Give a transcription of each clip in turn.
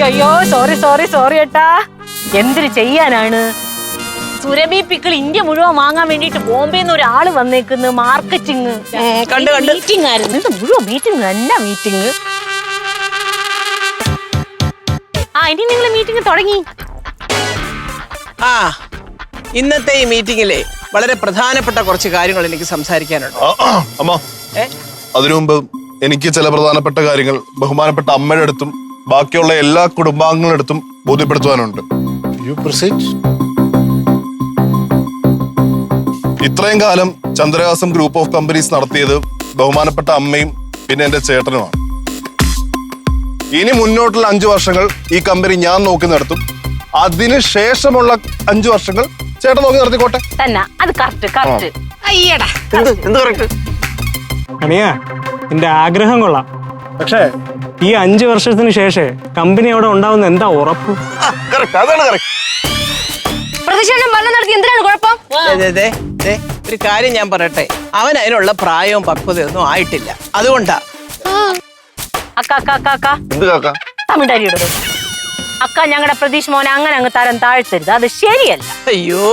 അയ്യോ സോറി ഏട്ടാ. എന്തിനു ചെയ്യാനാണ്? സുരഭി പിക്കിൾ ഇന്ത്യ മുഴുവൻ വാങ്ങാൻ വേണ്ടിട്ട് ബോംബെന്ന് ഒരാള് വന്നേക്കുന്നു. മാർക്കറ്റിംഗ് മീറ്റിംഗ് ആയിരുന്നു. ഇത് മുഴുവൻ മീറ്റിംഗ്, എന്നാ മീറ്റിംഗ്? ഇനി നിങ്ങൾ മീറ്റിംഗ് തുടങ്ങി. ഇന്നത്തെ ഈ മീറ്റിംഗിലെ വളരെ പ്രധാനപ്പെട്ട കുറച്ച് കാര്യങ്ങൾ എനിക്ക് സംസാരിക്കാനുണ്ട്. അമ്മ, അതിനു മുമ്പ് എനിക്ക് ചില പ്രധാനപ്പെട്ട കാര്യങ്ങൾ ബഹുമാനപ്പെട്ട അമ്മയുടെ അടുത്തും ബാക്കിയുള്ള എല്ലാ കുടുംബാംഗങ്ങളുടെ അടുത്തും ബോധ്യപ്പെടുത്തുവാനുണ്ട്. ഇത്രയും കാലം ചന്ദ്രഹാസം ഗ്രൂപ്പ് ഓഫ് കമ്പനീസ് നടത്തിയത് ബഹുമാനപ്പെട്ട അമ്മയും പിന്നെ എന്റെ ചേട്ടനുമാണ്. ഇനി മുന്നോട്ടുള്ള 5 വർഷങ്ങൾ ഈ കമ്പനി ഞാൻ നോക്കി നടത്തും. അതിനുശേഷമുള്ള 5 വർഷങ്ങൾ ചേട്ടൻ നോക്കി നടത്തിക്കോട്ടെ. എന്റെ ആഗ്രഹം കൊള്ളാം, പക്ഷേ ഈ 5 വർഷത്തിന് ശേഷം കമ്പനി അവിടെ ഉണ്ടാവുന്ന എന്താ ഉറപ്പ്? ഒരു കാര്യം ഞാൻ പറയട്ടെ, അവൻ അതിനുള്ള പ്രായവും പക്വതയൊന്നും ആയിട്ടില്ല. അതുകൊണ്ടാ. അക്ക, ഞങ്ങളുടെ പ്രതീക്ഷ മോനെ അങ്ങനെ അങ്ങ് തരം താഴ്ത്തരുത്, അത് ശരിയല്ല. അയ്യോ,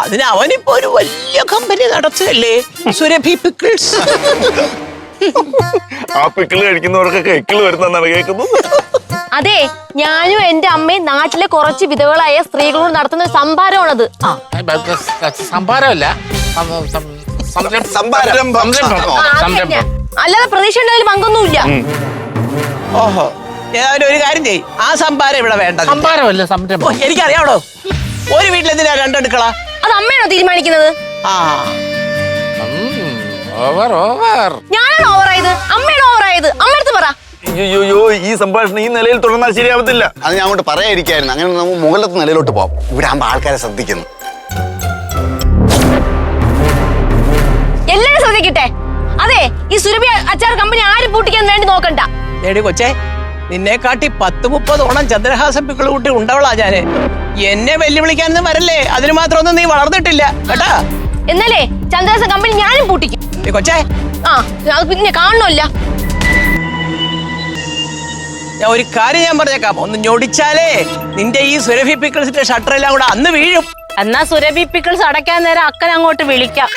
അതിന് അവനിപ്പോ ഒരു വലിയ കമ്പനി നടത്തുകയല്ലേ, സുരഭി പിക്കിൾസ്. ആ പിക്കിള് കഴിക്കുന്നവർക്കൊക്കെ എക്കിള് വരുന്നെന്നാണ് കേൾക്കുന്നത്. അതെ, ഞാനും എന്റെ അമ്മയും നാട്ടിലെ കുറച്ച് വിധവകളായ സ്ത്രീകളോട് നടത്തുന്ന ഒരു സംഭാരമാണത്. സംഭാരമല്ല, അല്ലാതെ പ്രതീക്ഷ ഉണ്ടായാലും പങ്കൊന്നുമില്ല. ഓഹോ, ഏതായാലും ഒരു കാര്യം ചെയ്യ്, ആ സംഭാരം ഇവിടെ വേണ്ട. സംഭാരമല്ല, സംരംഭം. എനിക്കറിയാവോ, ഒരു വീട്ടിലെന്തിനാ 2 അടുക്കള? അത് അമ്മയാണോ തീരുമാനിക്കുന്നത്? ഞാനാണ് ഓവറായത്? അമ്മയാണ് ഓവറായത്? അമ്മടുത്ത് പറ. അയ്യോ, ഈ സംഭാഷണം ഈ നിലയിൽ തുടർന്നാൽ ശരിയാവത്തില്ല. അത് ഞാൻ അങ്ങോട്ട് പറയാതിരിക്കായിരുന്നു. അങ്ങനെ നമുക്ക് മുകളിലത്തെ നിലയിലോട്ട് പോവാം. ഇവിടെ ആകുമ്പോ ആൾക്കാരെ ശ്രദ്ധിക്കുന്നു. എല്ലാരും ശ്രദ്ധിക്കട്ടെ. അതെ, ഈ സുരഭി അച്ചാർ കമ്പനി ആരും പൂട്ടിക്കാൻ വേണ്ടി നോക്കണ്ട. കൊച്ചേ, നിന്നെ കാട്ടി 10-30 ഓണം ചന്ദ്രഹാസം പിക്കിള് കൂട്ടി ഉണ്ടവളാ ഞാന്. എന്നെ വെല്ലുവിളിക്കാനൊന്നും വരല്ലേ, അതിന് മാത്രമൊന്നും നീ വളർന്നിട്ടില്ല കേട്ടാ. എന്നാലേ ചന്ദ്രഹാസം കമ്പനി ഞാനും പൂട്ടിക്കും. കൊച്ചേ, അത് പിന്നെ കാണണമല്ല. ഞാൻ ഒരു കാര്യം ഞാൻ പറഞ്ഞേക്കാം, ഒന്ന് ഞൊടിച്ചാലേ നിന്റെ ഈ സുരഭി പിക്കിൾസിന്റെ ഷട്ടർ എല്ലാം കൂടെ അന്ന് വീഴും. എന്നാ സുരഭി പിക്കിൾസ് അടയ്ക്കാൻ നേരം അക്കൻ അങ്ങോട്ട് വിളിക്കാം.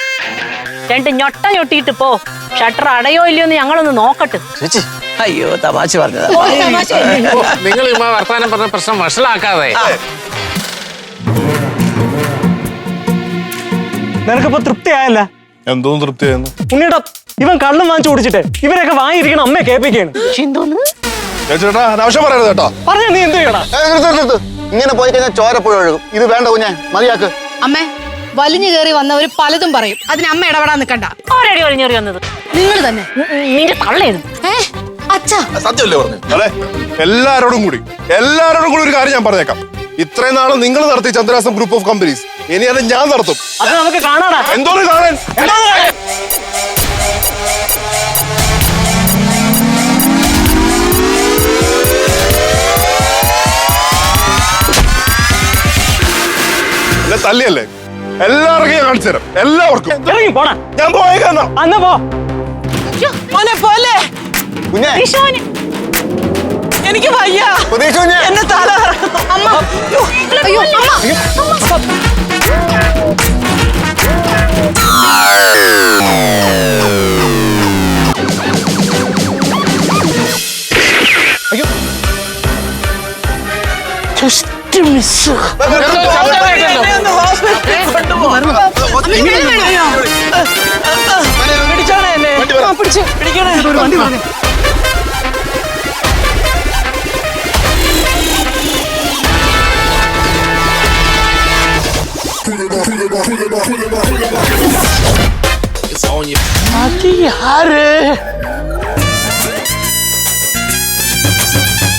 2 ഞൊട്ട ഞൊട്ടിയിട്ട് പോ. ഷട്ടർ അടയോ ഇല്ലയോ എന്ന് ഞങ്ങളൊന്ന് നോക്കട്ടെ. അയ്യോ, തമാശ പറഞ്ഞതാ. നിങ്ങൾ വർത്താനം പറഞ്ഞ പ്രശ്നം വഷളാക്കാതെ. നിനക്കിപ്പോ തൃപ്തിയായല്ല? എന്തോ തൃപ്തിയായിരുന്നു ഉണ്ണിയുടെ ഇവൻ കള്ളും വാങ്ങിച്ചു കുടിച്ചിട്ട് ഇവരൊക്കെ വാങ്ങിയിരിക്കണം അമ്മയെ കേൾപ്പിക്കാണ്. ചേട്ടാ, അനാവശ്യം പറയരുത് കേട്ടോ. പറഞ്ഞ നീ എന്ത് ചെയ്യടാ? ഇങ്ങനെ പോയി കഴിഞ്ഞാൽ ചോരപ്പുഴ ഒഴുകും. ഇത് വേണ്ട കുഞ്ഞെ, മതിയാക്ക്. അമ്മേ, വലിഞ്ഞു കയറി വന്നവര് പലതും പറയും. അതിന് അമ്മ ഇടപെടാൻ നിൽക്കണ്ട. ആരടി വലിഞ്ഞേറി വന്നത്? നിങ്ങൾ തന്നെ. നിന്റെ തള്ളേന്ന്. സത്യമല്ലേ പറഞ്ഞു? അതെ, എല്ലാരോടും കൂടി ഒരു കാര്യം ഞാൻ പറഞ്ഞേക്കാം. ഇത്രയും നാളെ നിങ്ങൾ നടത്തി ചന്ദ്രഹാസം ഗ്രൂപ്പ് ഓഫ് കമ്പനീസ്, ഇനി അത് ഞാൻ നടത്തും. അത് നമുക്ക് കാണാടാ. എന്തോന്ന് കാണാൻ? തല്ലിയല്ലേ? എല്ലാവർക്കും ഞാൻ കാണിച്ചു തരാം. എല്ലാവർക്കും ഇറങ്ങി പോടാ. ഞാൻ പോയേക്കാ. അന്ന് പോ. പോലെ കുഞ്ഞെ, എനിക്ക് വയ്യ, എന്നെ തല അമ്മ. അയ്യോ, പിടിച്ചോണേ എന്നെ, പിടിക്കണേ. അത് ആര്?